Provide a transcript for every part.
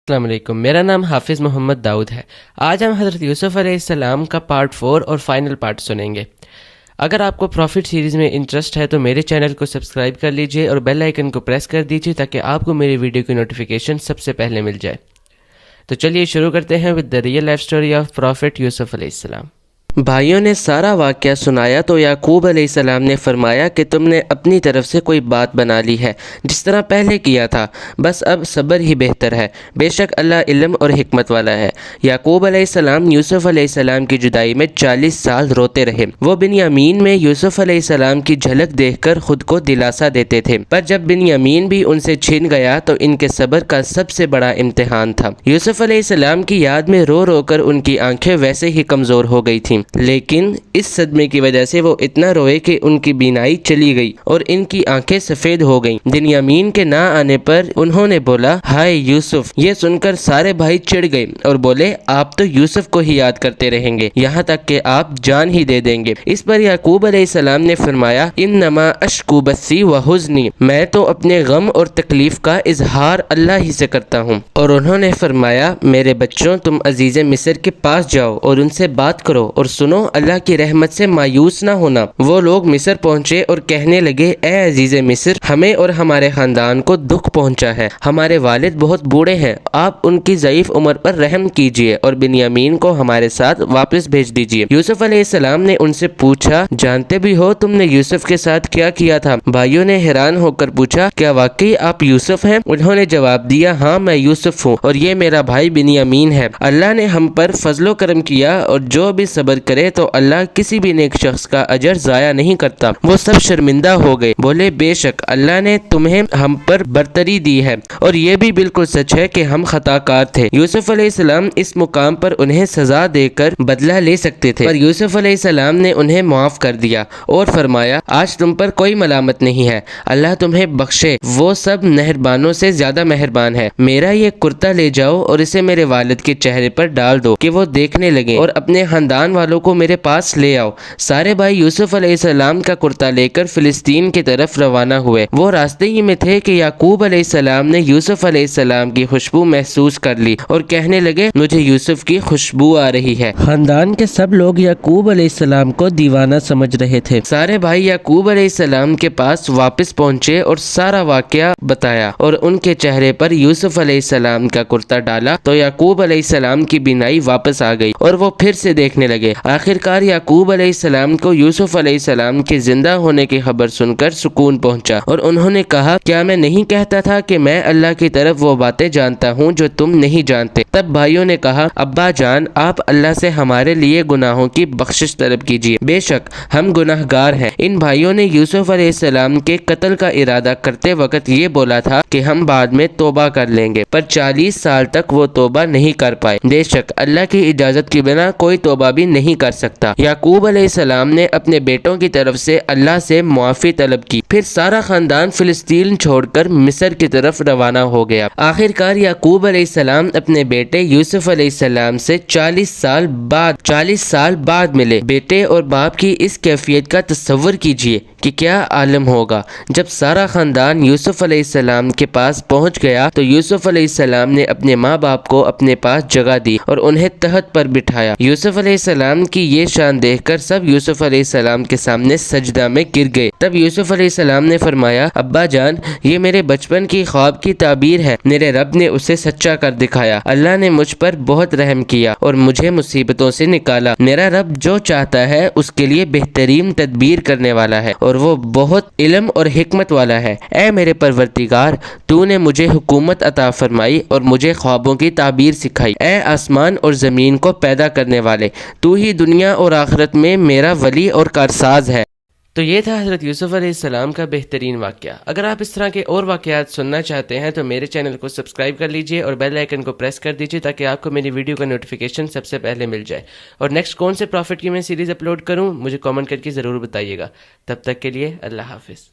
السلام علیکم، میرا نام حافظ محمد داؤد ہے۔ آج ہم حضرت یوسف علیہ السلام کا پارٹ 4 اور فائنل پارٹ سنیں گے۔ اگر آپ کو پروفٹ سیریز میں انٹرسٹ ہے تو میرے چینل کو سبسکرائب کر لیجئے اور بیل آئیکن کو پریس کر دیجئے تاکہ آپ کو میری ویڈیو کی نوٹیفیکیشن سب سے پہلے مل جائے۔ تو چلیے شروع کرتے ہیں with the real life story of prophet Yusuf علیہ السلام۔ بھائیوں نے سارا واقعہ سنایا تو یعقوب علیہ السلام نے فرمایا کہ تم نے اپنی طرف سے کوئی بات بنا لی ہے جس طرح پہلے کیا تھا، بس اب صبر ہی بہتر ہے، بے شک اللہ علم اور حکمت والا ہے۔ یعقوب علیہ السلام یوسف علیہ السلام کی جدائی میں 40 سال روتے رہے۔ وہ بنیامین میں یوسف علیہ السلام کی جھلک دیکھ کر خود کو دلاسا دیتے تھے، پر جب بنیامین بھی ان سے چھن گیا تو ان کے صبر کا سب سے بڑا امتحان تھا۔ یوسف علیہ السلام کی یاد میں رو رو کر ان کی آنکھیں ویسے ہی کمزور ہو گئی تھیں، لیکن اس صدمے کی وجہ سے وہ اتنا روئے کہ ان کی بینائی چلی گئی اور ان کی آنکھیں سفید ہو گئیں۔ بنیامین کے نہ آنے پر انہوں نے بولا، ہائے یوسف! یہ سن کر سارے بھائی چڑ گئے اور بولے، آپ تو یوسف کو ہی یاد کرتے رہیں گے یہاں تک کہ آپ جان ہی دے دیں گے۔ اس پر یعقوب علیہ السلام نے فرمایا، انما اشکو بثی و حزنی، میں تو اپنے غم اور تکلیف کا اظہار اللہ ہی سے کرتا ہوں۔ اور انہوں نے فرمایا، میرے بچوں، تم عزیز مصر کے پاس جاؤ اور ان سے بات کرو اور سنو، اللہ کی رحمت سے مایوس نہ ہونا۔ وہ لوگ مصر پہنچے اور کہنے لگے، اے عزیز مصر، ہمیں اور ہمارے خاندان کو دکھ پہنچا ہے، ہمارے والد بہت بوڑھے ہیں، آپ ان کی ضعیف عمر پر رحم کیجئے اور بنیامین کو ہمارے ساتھ واپس بھیج دیجئے۔ یوسف علیہ السلام نے ان سے پوچھا، جانتے بھی ہو تم نے یوسف کے ساتھ کیا کیا تھا؟ بھائیوں نے حیران ہو کر پوچھا، کیا واقعی آپ یوسف ہیں؟ انہوں نے جواب دیا، ہاں میں یوسف ہوں اور یہ میرا بھائی بنیامین ہے۔ اللہ نے ہم پر فضل و کرم کیا اور جو بھی صبر کرے تو اللہ کسی بھی نیک شخص کا اجر ضائع نہیں کرتا۔ وہ سب شرمندہ ہو گئے، بولے، بے شک اللہ نے تمہیں ہم پر برتری دی ہے اور یہ بھی بالکل سچ ہے کہ ہم خطا کار تھے۔ یوسف علیہ السلام اس مقام پر انہیں سزا دے کر بدلہ لے سکتے تھے، پر یوسف علیہ السلام نے انہیں معاف کر دیا اور فرمایا، آج تم پر کوئی ملامت نہیں ہے، اللہ تمہیں بخشے، وہ سب مہربانوں سے زیادہ مہربان ہے۔ میرا یہ کرتا لے جاؤ اور اسے میرے والد کے چہرے پر ڈال دو کہ وہ دیکھنے لگیں اور اپنے خاندان والوں کو میرے پاس لے آؤ۔ سارے بھائی یوسف علیہ السلام کا کرتا لے کر فلسطین کی طرف روانہ ہوئے۔ وہ راستے ہی میں تھے کہ یعقوب علیہ السلام نے یوسف علیہ السلام کی خوشبو محسوس کر لی اور کہنے لگے، مجھے یوسف کی خوشبو آ رہی ہے۔ خاندان کے سب لوگ یعقوب علیہ السلام کو دیوانہ سمجھ رہے تھے۔ سارے بھائی یعقوب علیہ السلام کے پاس واپس پہنچے اور سارا واقعہ بتایا اور ان کے چہرے پر یوسف علیہ السلام کا کرتا ڈالا تو یعقوب علیہ السلام کی بینائی واپس آ گئی اور وہ پھر سے دیکھنے لگے۔ آخرکار یعقوب علیہ السلام کو یوسف علیہ السلام کے زندہ ہونے کی خبر سن کر سکون پہنچا اور انہوں نے کہا، کیا میں نہیں کہتا تھا کہ میں اللہ کی طرف وہ باتیں جانتا ہوں جو تم نہیں جانتے؟ تب بھائیوں نے کہا، ابا جان، آپ اللہ سے ہمارے لیے گناہوں کی بخشش طلب کیجیے، بے شک ہم گناہ گار ہیں۔ ان بھائیوں نے یوسف علیہ السلام کے قتل کا ارادہ کرتے وقت یہ بولا تھا کہ ہم بعد میں توبہ کر لیں گے، پر 40 سال تک وہ توبہ نہیں کر پائے۔ بے شک اللہ کی اجازت کے بنا کوئی توبہ بھی نہیں کر سکتا۔ یعقوب علیہ السلام نے اپنے بیٹوں کی طرف سے اللہ سے معافی طلب کی، پھر سارا خاندان فلسطین چھوڑ کر مصر کی طرف روانہ ہو گیا۔ آخرکار یعقوب علیہ السلام اپنے بیٹے یوسف علیہ السلام سے 40 سال بعد ملے۔ بیٹے اور باپ کی اس کیفیت کا تصور کیجئے کہ کیا عالم ہوگا۔ جب سارا خاندان یوسف علیہ السلام کے پاس پہنچ گیا تو یوسف علیہ السلام نے اپنے ماں باپ کو اپنے پاس جگہ دی اور انہیں تخت پر بٹھایا۔ یوسف علیہ السلام کی یہ شان دیکھ کر سب یوسف علیہ السلام کے سامنے سجدہ میں گر گئے۔ تب یوسف علیہ السلام نے فرمایا، ابا جان، یہ میرے بچپن کی خواب کی تعبیر ہے، میرے رب نے اسے سچا کر دکھایا۔ اللہ نے مجھ پر بہت رحم کیا اور مجھے مصیبتوں سے نکالا۔ میرا رب جو چاہتا ہے اس کے لیے بہترین تدبیر کرنے والا ہے اور وہ بہت علم اور حکمت والا ہے۔ اے میرے پروردگار، تو نے مجھے حکومت عطا فرمائی اور مجھے خوابوں کی تعبیر سکھائی۔ اے آسمان اور زمین کو پیدا کرنے والے، تو ہی دنیا اور آخرت میں میرا ولی اور کارساز ہے۔ تو یہ تھا حضرت یوسف علیہ السلام کا بہترین واقعہ۔ اگر آپ اس طرح کے اور واقعات سننا چاہتے ہیں تو میرے چینل کو سبسکرائب کر لیجئے اور بیل آئیکن کو پریس کر دیجئے تاکہ آپ کو میری ویڈیو کا نوٹیفیکیشن سب سے پہلے مل جائے۔ اور نیکسٹ کون سے پروفٹ کی میں سیریز اپلوڈ کروں مجھے کامنٹ کر کے ضرور بتائیے گا۔ تب تک کے لیے اللہ حافظ۔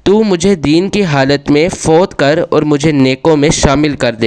تو مجھے دین کی حالت میں فوت کر اور مجھے نیکوں میں شامل کر دے۔